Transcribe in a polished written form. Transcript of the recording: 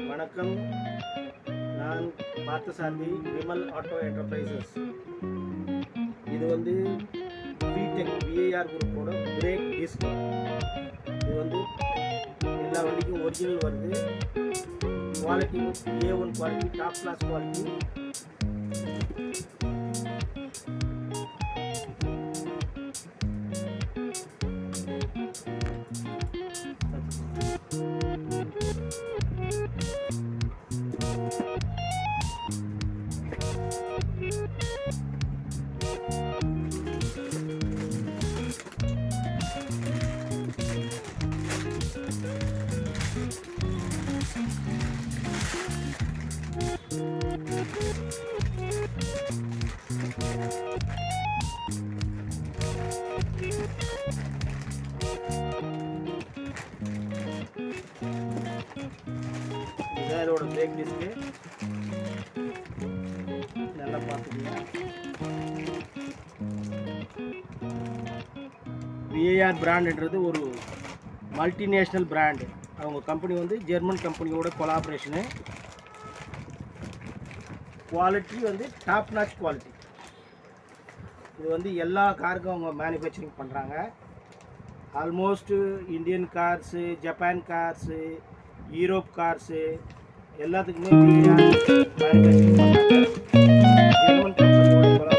வணக்கம். நான் Parthasarathy Vimal auto enterprises. இது வந்து விடெக் விஏஆர் குரூப்போட பிரேக் டிஸ்க். இது வந்து எல்லா வண்டிக்கும் ஒரிஜினல் வருது. Quality A1 quality, top class quality. இதுதான் இதோட பிரேக் டிஸ்க்கு. நல்லா பார்த்துக்கோங்க. விஏஆர் பிராண்டுன்றது ஒரு மல்டிநேஷ்னல் பிராண்டு. அவங்க கம்பெனி வந்து ஜெர்மன் கம்பெனியோட கொலாபரேஷனு. குவாலிட்டி வந்து டாப் நாச் குவாலிட்டி. இது வந்து எல்லா காருக்கும் அவங்க மேனுஃபேக்சரிங் பண்ணுறாங்க. Almost Indian cars, Japan cars, Europe cars எல்லாத்துக்குமே மேனுஃபேக்சரிங் பண்ணுறாங்க. ஜெர்மன் கம்பெனியோட